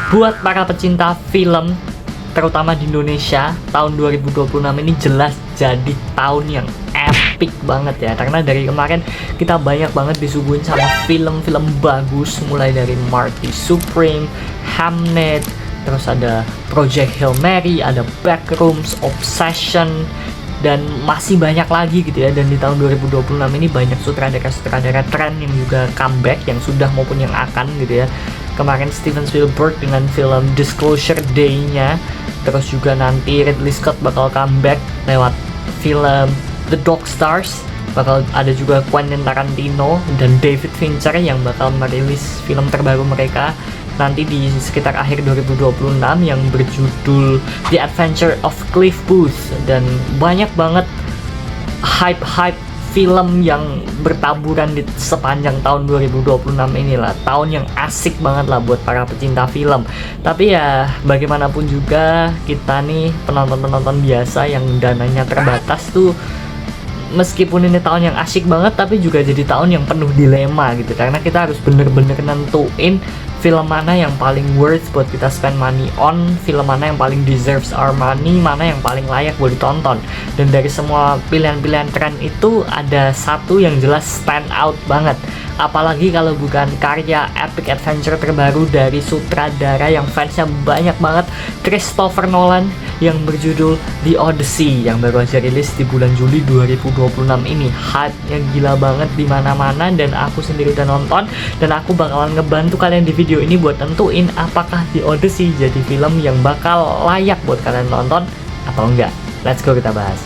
Buat para pecinta film, terutama di Indonesia, tahun 2026 ini jelas jadi tahun yang epic banget ya. Karena dari kemarin kita banyak banget disuguhin sama film-film bagus, mulai dari Marty Supreme, Hamnet, terus ada Project Hail Mary, ada Backrooms, Obsession, dan masih banyak lagi gitu ya. Dan di tahun 2026 ini banyak sutradara-sutradara tren yang juga comeback, yang sudah maupun yang akan gitu ya. Kemarin Steven Spielberg dengan film Disclosure Day-nya, terus juga nanti Ridley Scott bakal comeback lewat film The Dog Stars, bakal ada juga Quentin Tarantino dan David Fincher yang bakal merilis film terbaru mereka nanti di sekitar akhir 2026 yang berjudul The Adventure of Cliff Booth. Dan banyak banget hype film yang bertaburan di sepanjang tahun 2026 inilah. Tahun yang asik banget lah buat para pecinta film. Tapi ya bagaimanapun juga kita nih penonton-penonton biasa yang dananya terbatas tuh, meskipun ini tahun yang asik banget tapi juga jadi tahun yang penuh dilema gitu. Karena kita harus bener-bener nentuin film mana yang paling worth buat kita spend money on, film mana yang paling deserves our money, mana yang paling layak buat ditonton. Dan dari semua pilihan-pilihan tren itu ada satu yang jelas stand out banget, apalagi kalau bukan karya epic adventure terbaru dari sutradara yang fansnya banyak banget, Christopher Nolan, yang berjudul The Odyssey yang baru aja rilis di bulan Juli 2026 ini. Hype-nya gila banget di mana-mana dan aku sendiri udah nonton, dan aku bakalan ngebantu kalian di video ini buat tentuin apakah The Odyssey jadi film yang bakal layak buat kalian nonton atau enggak. Let's go, kita bahas.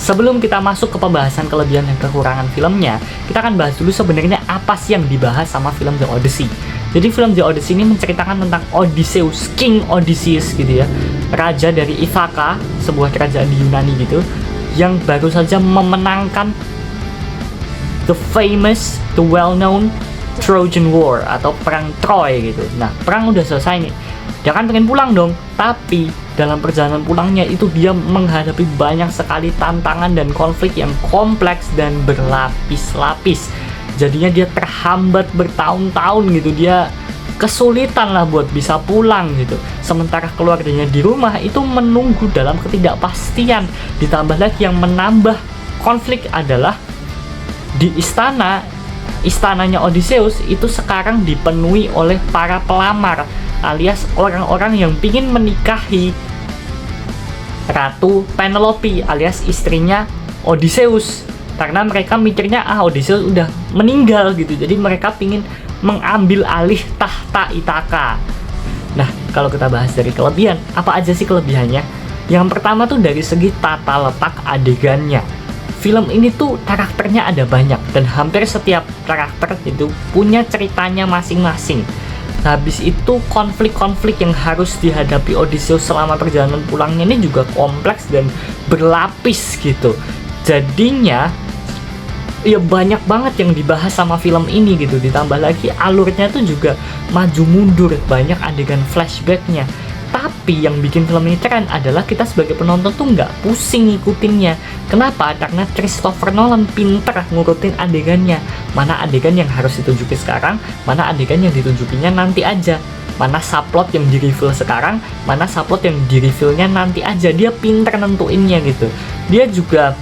Sebelum kita masuk ke pembahasan kelebihan dan kekurangan filmnya, kita akan bahas dulu sebenarnya apa sih yang dibahas sama film The Odyssey. Jadi film The Odyssey ini menceritakan tentang Odysseus, King Odysseus gitu ya, raja dari Ithaka, sebuah kerajaan di Yunani gitu, yang baru saja memenangkan the famous, the well-known Trojan War atau perang Troy gitu. Nah, perang udah selesai nih. Dia kan pengen pulang dong, tapi dalam perjalanan pulangnya itu dia menghadapi banyak sekali tantangan dan konflik yang kompleks dan berlapis-lapis. Jadinya dia terhambat bertahun-tahun gitu, dia kesulitan lah buat bisa pulang gitu. Sementara keluarganya di rumah itu menunggu dalam ketidakpastian. Ditambah lagi yang menambah konflik adalah di istananya Odysseus itu sekarang dipenuhi oleh para pelamar, alias orang-orang yang pingin menikahi Ratu Penelope alias istrinya Odysseus. Karena mereka mikirnya Odysseus udah meninggal gitu, jadi mereka pingin mengambil alih tahta Ithaka. Nah, kalau kita bahas dari kelebihan, apa aja sih kelebihannya? Yang pertama tuh dari segi tata letak adegannya. Film ini tuh karakternya ada banyak, dan hampir setiap karakter itu punya ceritanya masing-masing. Habis itu konflik-konflik yang harus dihadapi Odysseus selama perjalanan pulangnya ini juga kompleks dan berlapis gitu. Jadinya ya banyak banget yang dibahas sama film ini gitu. Ditambah lagi alurnya tuh juga maju mundur, banyak adegan flashbacknya. Tapi yang bikin film ini keren adalah kita sebagai penonton tuh nggak pusing ngikutinnya. Kenapa? Karena Christopher Nolan pinter ngurutin adegannya. Mana adegan yang harus ditunjukin sekarang, mana adegan yang ditunjukinya nanti aja. Mana subplot yang di-reveal sekarang, mana subplot yang di-revealnya nanti aja. Dia pinter nentuinnya gitu. Dia juga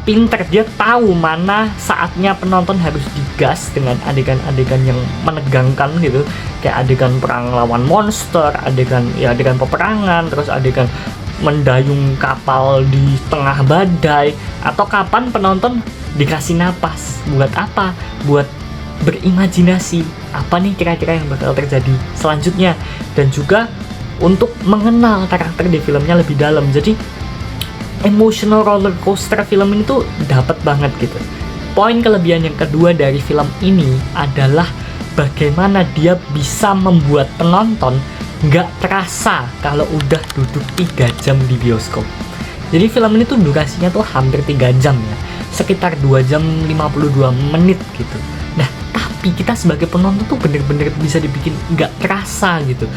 pinter, dia tahu mana saatnya penonton harus digas dengan adegan-adegan yang menegangkan gitu, kayak adegan perang lawan monster, adegan peperangan, terus adegan mendayung kapal di tengah badai, atau kapan penonton dikasih napas. Buat apa? Buat berimajinasi apa nih kira-kira yang bakal terjadi selanjutnya, dan juga untuk mengenal karakter di filmnya lebih dalam. Jadi emotional roller coaster film ini tuh dapat banget gitu. Poin kelebihan yang kedua dari film ini adalah bagaimana dia bisa membuat penonton nggak terasa kalau udah duduk 3 jam di bioskop. Jadi film ini tuh durasinya tuh hampir 3 jam ya, sekitar 2 jam 52 menit gitu. Nah, tapi kita sebagai penonton tuh bener-bener bisa dibikin nggak terasa gitu.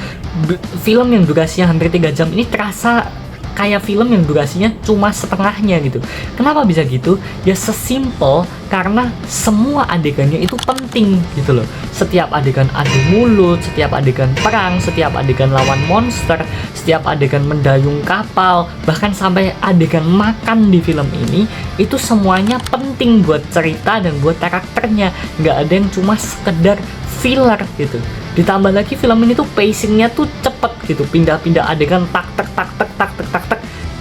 Film yang durasinya hampir 3 jam ini terasa kayak film yang durasinya cuma setengahnya gitu. Kenapa bisa gitu? Ya sesimpel karena semua adegannya itu penting gitu loh. Setiap adegan adu mulut, setiap adegan perang, setiap adegan lawan monster, setiap adegan mendayung kapal, bahkan sampai adegan makan di film ini, itu semuanya penting buat cerita dan buat karakternya. Nggak ada yang cuma sekedar filler gitu. Ditambah lagi film ini tuh pacingnya tuh cepet gitu, pindah-pindah adegan tak tek tak tek tak tek tak tek,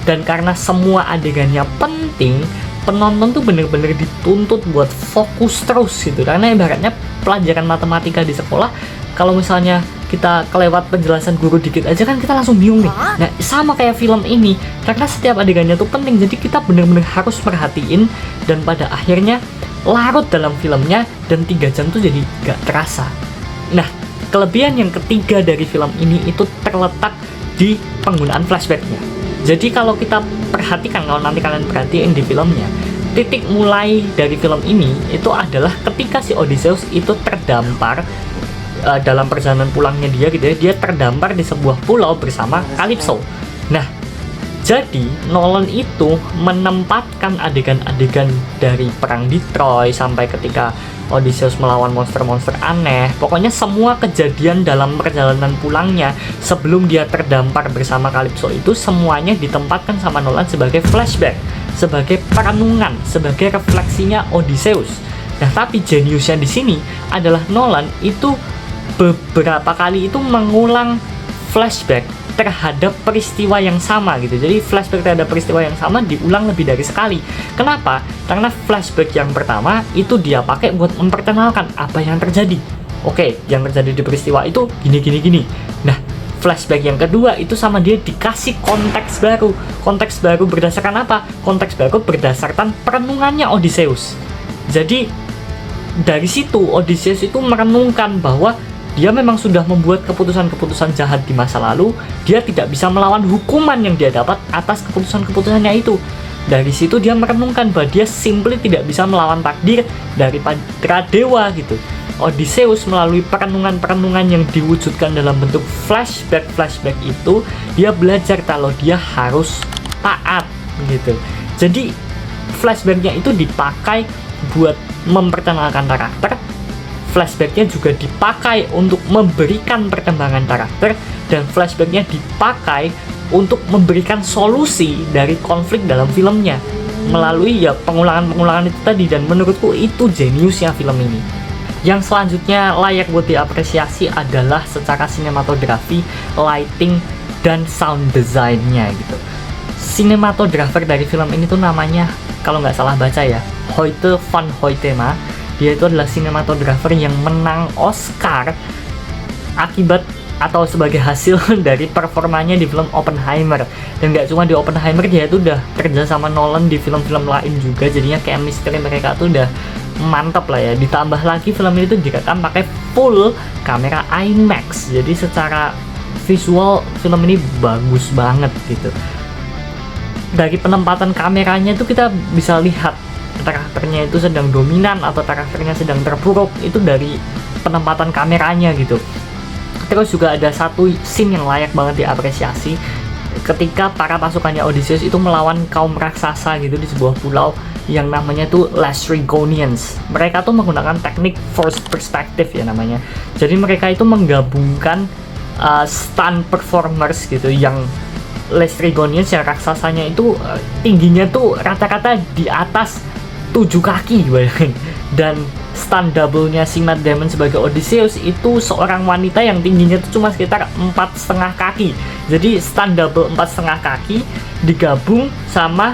dan karena semua adegannya penting, penonton tuh bener-bener dituntut buat fokus terus gitu. Karena ibaratnya pelajaran matematika di sekolah, kalau misalnya kita kelewat penjelasan guru dikit aja kan kita langsung bingung nih. Nah sama kayak film ini, karena setiap adegannya tuh penting, jadi kita bener-bener harus perhatiin, dan pada akhirnya larut dalam filmnya, dan 3 jam tuh jadi gak terasa. Nah, kelebihan yang ketiga dari film ini itu terletak di penggunaan flashbacknya. Jadi kalau kita perhatikan, kalau nanti kalian perhatiin di filmnya, titik mulai dari film ini itu adalah ketika si Odysseus itu terdampar dalam perjalanan pulangnya dia gitu ya, dia terdampar di sebuah pulau bersama Calypso. Nah, jadi Nolan itu menempatkan adegan-adegan dari perang di Troy sampai ketika Odysseus melawan monster-monster aneh. Pokoknya semua kejadian dalam perjalanan pulangnya sebelum dia terdampar bersama Calypso itu semuanya ditempatkan sama Nolan sebagai flashback, sebagai perenungan, sebagai refleksinya Odysseus. Nah, tapi jeniusnya di sini adalah Nolan itu beberapa kali itu mengulang flashback terhadap peristiwa yang sama gitu. Jadi flashback terhadap peristiwa yang sama diulang lebih dari sekali. Kenapa? Karena flashback yang pertama itu dia pakai buat memperkenalkan apa yang terjadi. Oke, yang terjadi di peristiwa itu gini. Nah, flashback yang kedua itu sama dia dikasih konteks baru. Konteks baru berdasarkan apa? Konteks baru berdasarkan perenungannya Odysseus. Jadi dari situ Odysseus itu merenungkan bahwa dia memang sudah membuat keputusan-keputusan jahat di masa lalu. Dia tidak bisa melawan hukuman yang dia dapat atas keputusan-keputusannya itu. Dari situ dia merenungkan bahwa dia simply tidak bisa melawan takdir dari para dewa gitu. Odysseus melalui perenungan-perenungan yang diwujudkan dalam bentuk flashback itu, dia belajar kalau dia harus taat gitu. Jadi flashbacknya itu dipakai buat memperkenalkan karakter. Flashbacknya juga dipakai untuk memberikan perkembangan karakter, dan flashbacknya dipakai untuk memberikan solusi dari konflik dalam filmnya melalui ya pengulangan-pengulangan itu tadi. Dan menurutku itu jeniusnya film ini. Yang selanjutnya layak buat diapresiasi adalah secara sinematografi, lighting, dan sound design-nya gitu. Sinematografer dari film ini tuh namanya, kalau nggak salah baca ya, Hoyte van Hoytema. Dia itu adalah sinematografer yang menang Oscar akibat atau sebagai hasil dari performanya di film Oppenheimer. Dan gak cuma di Oppenheimer, dia itu udah kerja sama Nolan di film-film lain juga. Jadinya chemistry mereka tuh udah mantap lah ya. Ditambah lagi film ini tuh direkam pakai full kamera IMAX. Jadi secara visual film ini bagus banget gitu. Dari penempatan kameranya tuh kita bisa lihat karakternya itu sedang dominan atau karakternya sedang terpuruk itu dari penempatan kameranya gitu. Terus juga ada satu scene yang layak banget diapresiasi ketika para pasukannya Odysseus itu melawan kaum raksasa gitu di sebuah pulau yang namanya tuh Laestrygonians. Mereka tuh menggunakan teknik forced perspective ya namanya. Jadi mereka itu menggabungkan stunt performers gitu, yang Laestrygonians yang raksasanya itu tingginya tuh rata-rata di atas 7 kaki bayangin. Dan stunt double-nya si Matt Damon sebagai Odysseus itu seorang wanita yang tingginya tuh cuma sekitar 4,5 kaki. Jadi stunt double 4,5 kaki digabung sama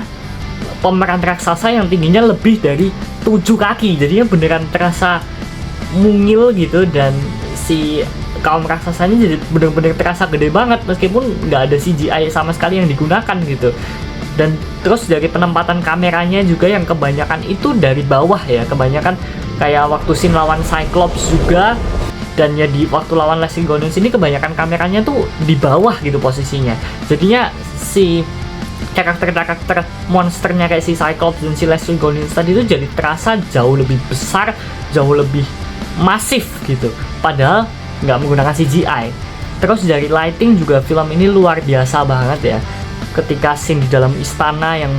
pemeran raksasa yang tingginya lebih dari 7 kaki. Jadinya beneran terasa mungil gitu, dan si kaum raksasanya jadi bener-bener terasa gede banget meskipun nggak ada CGI sama sekali yang digunakan gitu. Dan terus dari penempatan kameranya juga yang kebanyakan itu dari bawah ya, kebanyakan kayak waktu scene lawan Cyclops juga, dan ya di waktu lawan Laestrygonians ini kebanyakan kameranya tuh di bawah gitu posisinya. Jadinya si karakter-karakter monsternya kayak si Cyclops dan si Laestrygonians tadi itu jadi terasa jauh lebih besar, jauh lebih masif gitu, padahal nggak menggunakan CGI. Terus dari lighting juga film ini luar biasa banget ya. ketika scene di dalam istana yang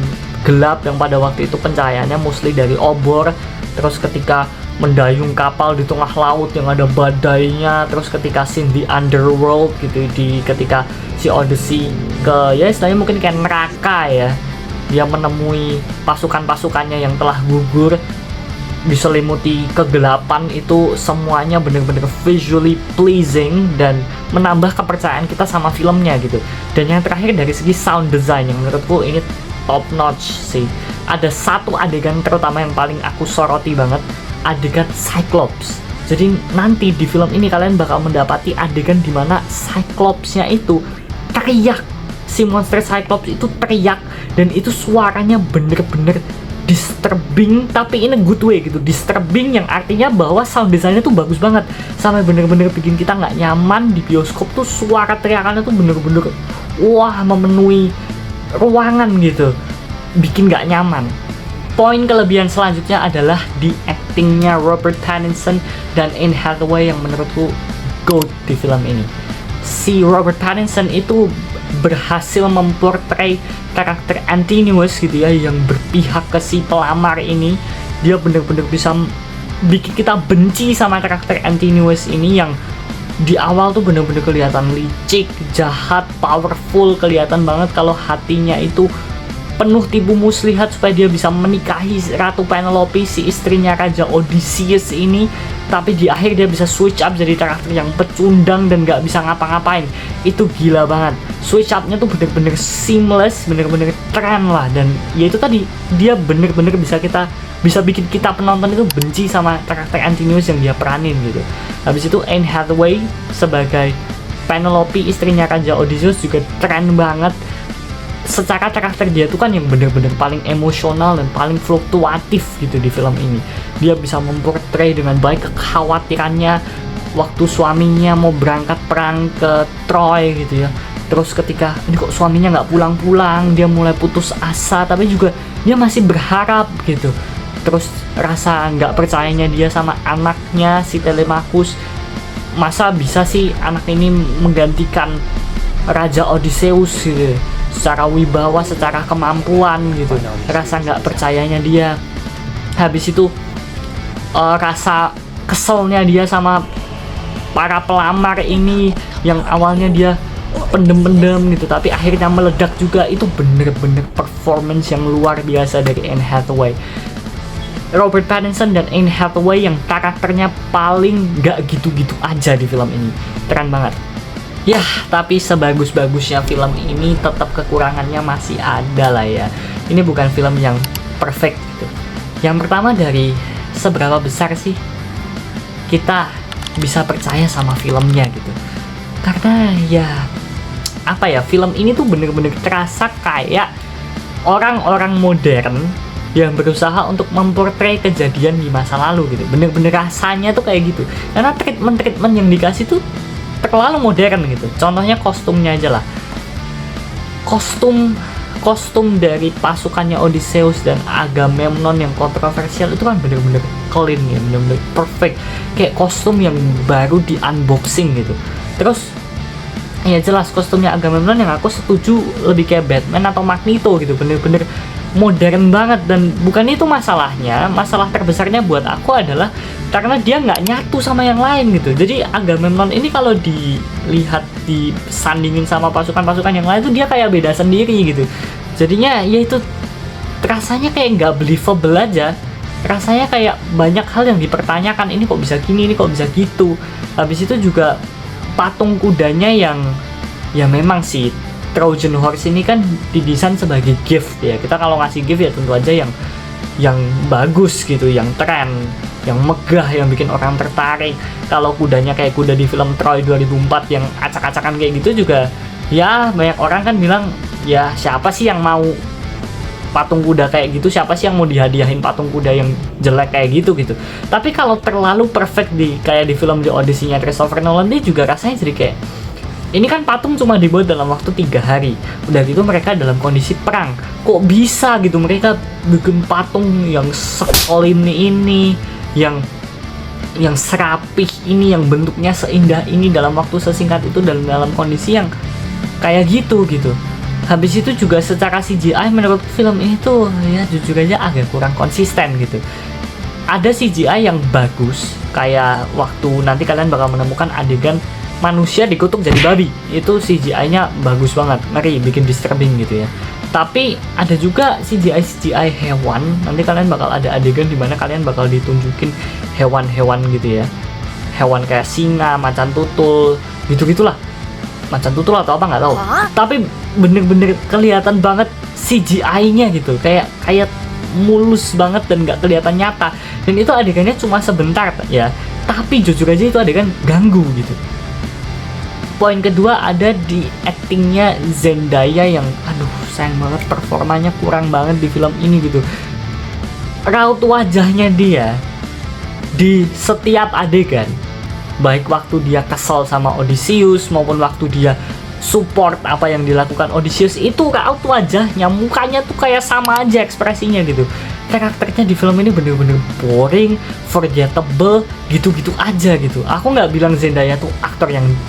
gelap, yang pada waktu itu pencahayaannya mostly dari obor, terus ketika mendayung kapal di tengah laut yang ada badainya, terus ketika scene di underworld gitu, ketika si Odyssey ke, ya istilahnya mungkin kayak neraka ya, dia menemui pasukan-pasukannya yang telah gugur diselimuti kegelapan, itu semuanya bener-bener visually pleasing dan menambah kepercayaan kita sama filmnya gitu. Dan yang terakhir dari segi sound design yang menurutku ini top notch sih. Ada satu adegan terutama yang paling aku soroti banget, adegan Cyclops. Jadi nanti di film ini kalian bakal mendapati adegan dimana Cyclops-nya itu teriak, si monster Cyclops itu teriak, dan itu suaranya bener-bener disturbing, tapi in a good way gitu. Disturbing yang artinya bahwa sound design-nya tuh bagus banget, sampai bener-bener bikin kita nggak nyaman di bioskop tuh. Suara teriakannya tuh bener-bener wah, memenuhi ruangan gitu, bikin nggak nyaman. Poin kelebihan selanjutnya adalah di actingnya Robert Pattinson dan Anne Hathaway yang menurutku GOAT di film ini. Si Robert Pattinson itu berhasil memportray karakter Antinius gitu ya, yang berpihak ke si pelamar ini. Dia bener-bener bisa bikin kita benci sama karakter Antinius ini, yang di awal tuh bener-bener kelihatan licik, jahat, powerful, kelihatan banget kalau hatinya itu penuh tipu muslihat supaya dia bisa menikahi Ratu Penelope, si istrinya Raja Odysseus ini. Tapi di akhir dia bisa switch up jadi karakter yang pecundang dan gak bisa ngapa-ngapain. Itu gila banget. Switch up-nya tuh bener-bener seamless, bener-bener keren lah. Dan ya itu tadi, dia bener-bener bisa bikin kita penonton itu benci sama karakter Antinius yang dia peranin gitu. Habis itu Anne Hathaway sebagai Penelope, istrinya Raja Odysseus, juga keren banget. Secara karakter dia tuh kan yang bener-bener paling emosional dan paling fluktuatif gitu di film ini. Dia bisa memportray dengan baik kekhawatirannya waktu suaminya mau berangkat perang ke Troy gitu ya. Terus ketika ini kok suaminya nggak pulang-pulang, dia mulai putus asa, tapi juga dia masih berharap gitu. Terus rasa nggak percayanya dia sama anaknya si Telemachus, masa bisa sih anak ini menggantikan Raja Odysseus gitu, secara wibawa, secara kemampuan gitu. Rasa nggak percayanya dia. Habis itu rasa keselnya dia sama para pelamar ini, yang awalnya dia pendem-pendem gitu, tapi akhirnya meledak juga. Itu bener-bener performance yang luar biasa dari Anne Hathaway. Robert Pattinson dan Anne Hathaway yang karakternya paling gak gitu-gitu aja di film ini. Keren banget. Ya, tapi sebagus-bagusnya film ini tetap kekurangannya masih ada lah ya. Ini bukan film yang perfect gitu. Yang pertama, dari seberapa besar sih kita bisa percaya sama filmnya gitu. Karena ya apa ya, film ini tuh bener-bener terasa kayak orang-orang modern yang berusaha untuk memportray kejadian di masa lalu gitu. Bener-bener rasanya tuh kayak gitu. Karena treatment yang dikasih tuh terlalu modern gitu. Contohnya kostumnya aja lah. Kostum dari pasukannya Odysseus dan Agamemnon yang kontroversial itu kan bener-bener clean ya, bener-bener perfect. Kayak kostum yang baru di unboxing gitu. Terus ya jelas kostumnya Agamemnon yang aku setuju lebih kayak Batman atau Magneto gitu, bener-bener modern banget. Dan bukan itu masalahnya. Masalah terbesarnya buat aku adalah karena dia nggak nyatu sama yang lain gitu. Jadi Agamemnon ini kalau dilihat disandingin sama pasukan-pasukan yang lain tuh dia kayak beda sendiri gitu. Jadinya ya itu rasanya kayak nggak believable aja. Rasanya kayak banyak hal yang dipertanyakan, ini kok bisa gini, ini kok bisa gitu. Habis itu juga patung kudanya yang ya memang sih, Trojan Horse ini kan didesain sebagai gift ya. Kita kalau ngasih gift ya tentu aja yang bagus gitu, yang keren, yang megah, yang bikin orang tertarik. Kalau kudanya kayak kuda di film Troy 2004 yang acak-acakan kayak gitu juga, ya banyak orang kan bilang, ya siapa sih yang mau patung kuda kayak gitu, siapa sih yang mau dihadiahin patung kuda yang jelek kayak gitu gitu. Tapi kalau terlalu perfect kayak di film The Odyssey-nya Christopher Nolan, dia juga rasanya jadi kayak, ini kan patung cuma dibuat dalam waktu 3 hari, udah gitu mereka dalam kondisi perang, kok bisa gitu mereka bikin patung yang sekolim ini, yang serapih ini, yang bentuknya seindah ini dalam waktu sesingkat itu, dalam kondisi yang kayak gitu. Habis itu juga secara CGI menurut film ini tuh ya jujur aja agak kurang konsisten gitu. Ada CGI yang bagus, kayak waktu nanti kalian bakal menemukan adegan manusia dikutuk jadi babi. Itu CGI-nya bagus banget, ngeri, bikin disturbing gitu ya. Tapi ada juga CGI hewan. Nanti kalian bakal ada adegan dimana kalian bakal ditunjukin hewan-hewan gitu ya. Hewan kayak singa, macan tutul, gitu-gitulah. Macan tutul atau apa nggak tahu. Tapi bener-bener kelihatan banget CGI-nya gitu, kayak mulus banget dan nggak kelihatan nyata. Dan itu adegannya cuma sebentar ya, tapi jujur aja itu adegan ganggu gitu. Poin kedua ada di actingnya Zendaya yang aduh sayang banget, performanya kurang banget di film ini gitu. Raut wajahnya dia di setiap adegan, baik waktu dia kesal sama Odysseus maupun waktu dia support apa yang dilakukan Odysseus, itu raut wajahnya, mukanya tuh kayak sama aja ekspresinya gitu. Karakternya di film ini bener-bener boring, forgettable, gitu-gitu aja gitu. Aku nggak bilang Zendaya tuh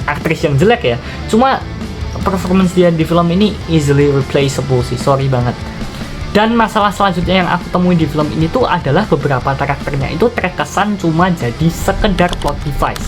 aktris yang jelek ya, cuma performance dia di film ini easily replaceable sih, sorry banget. Dan masalah selanjutnya yang aku temui di film ini tuh adalah beberapa karakternya itu terkesan cuma jadi sekedar plot device.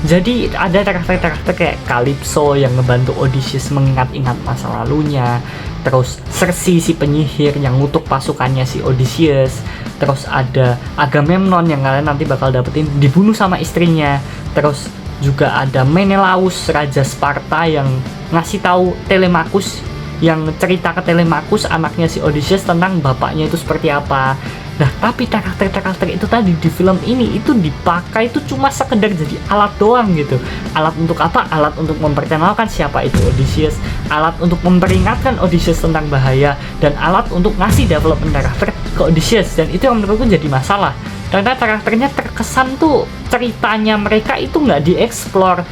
Jadi ada karakter-karakter kayak Calypso yang ngebantu Odysseus mengingat-ingat masa lalunya. Terus Circe si penyihir yang ngutuk pasukannya si Odysseus. Terus ada Agamemnon yang kalian nanti bakal dapetin dibunuh sama istrinya. Terus juga ada Menelaus raja Sparta yang ngasih tahu Telemachus, yang cerita ke Telemachus anaknya si Odysseus tentang bapaknya itu seperti apa. Nah, tapi karakter-karakter itu tadi di film ini itu dipakai itu cuma sekedar jadi alat doang gitu. Alat untuk apa? Alat untuk memperkenalkan siapa itu Odysseus, alat untuk memperingatkan Odysseus tentang bahaya, dan alat untuk ngasih development karakter ke Odysseus. Dan itu yang menurutku jadi masalah, karena karakternya terkesan tuh ceritanya mereka itu nggak dieksplor.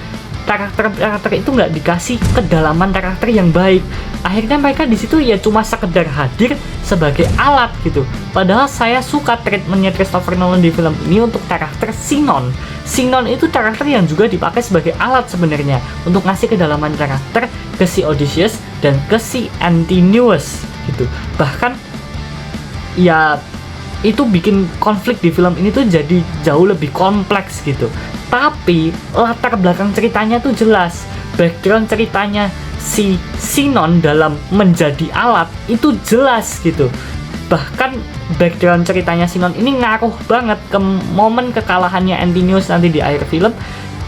Karakter itu nggak dikasih kedalaman karakter yang baik. Akhirnya mereka di situ ya cuma sekedar hadir sebagai alat gitu. Padahal saya suka treatmentnya Christopher Nolan di film ini untuk karakter Sinon. Sinon itu karakter yang juga dipakai sebagai alat sebenarnya untuk ngasih kedalaman karakter ke si Odysseus dan ke si Antinous gitu. Bahkan ya itu bikin konflik di film ini tuh jadi jauh lebih kompleks gitu. Tapi latar belakang ceritanya tuh jelas. Background ceritanya si Sinon dalam menjadi alat itu jelas gitu. Bahkan background ceritanya Sinon ini ngaruh banget ke momen kekalahannya Antinous nanti di akhir film,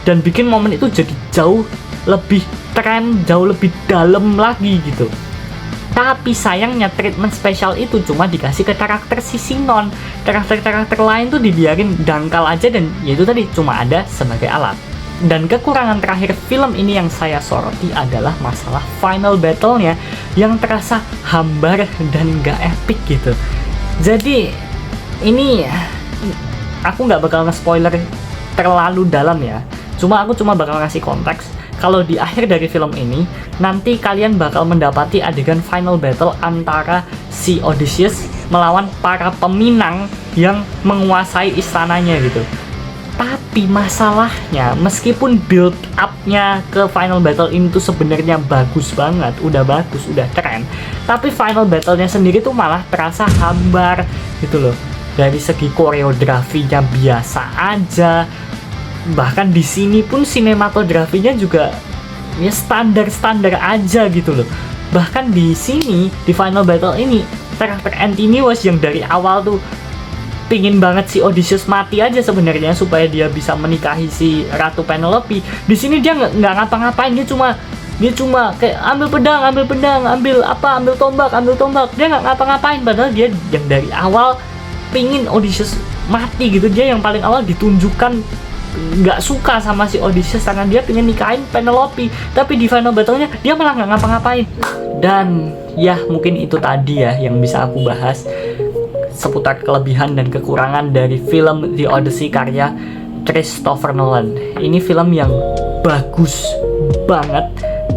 dan bikin momen itu jadi jauh lebih keren, jauh lebih dalam lagi gitu. Tapi sayangnya treatment spesial itu cuma dikasih ke karakter si Sinon. Karakter-karakter lain tuh dibiarin dangkal aja, dan yaitu tadi cuma ada sebagai alat. Dan kekurangan terakhir film ini yang saya soroti adalah masalah final battle-nya yang terasa hambar dan gak epic gitu. Jadi ini aku nggak bakal nge-spoiler terlalu dalam ya. Aku cuma bakal ngasih konteks. Kalau di akhir dari film ini, nanti kalian bakal mendapati adegan final battle antara si Odysseus melawan para peminang yang menguasai istananya gitu. Tapi masalahnya, meskipun build up-nya ke final battle ini tuh sebenarnya bagus banget, udah bagus, udah keren, tapi final battle-nya sendiri tuh malah terasa hambar gitu loh. Dari segi koreografinya biasa aja. Bahkan di sini pun sinematografinya juga ya standar-standar aja gitu loh. Bahkan di sini di final battle ini karakter Antinous yang dari awal tuh pingin banget si Odysseus mati aja sebenarnya supaya dia bisa menikahi si Ratu Penelope. Di sini dia nggak ngapa-ngapain, dia cuma kayak ambil pedang, ambil tombak. Dia nggak ngapa-ngapain, padahal dia yang dari awal pingin Odysseus mati gitu. Dia yang paling awal ditunjukkan nggak suka sama si Odysseus karena dia pengen nikahin Penelope, tapi di final battle-nya dia malah nggak ngapa-ngapain. Dan ya mungkin itu tadi ya yang bisa aku bahas seputar kelebihan dan kekurangan dari film The Odyssey karya Christopher Nolan. Ini film yang bagus banget,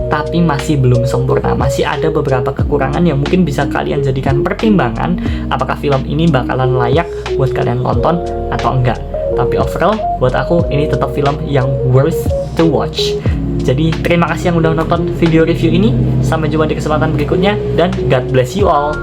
tapi masih belum sempurna. Masih ada beberapa kekurangan yang mungkin bisa kalian jadikan pertimbangan apakah film ini bakalan layak buat kalian tonton atau enggak. Tapi overall, buat aku ini tetap film yang worth to watch. Jadi terima kasih yang udah nonton video review ini. Sampai jumpa di kesempatan berikutnya dan God bless you all.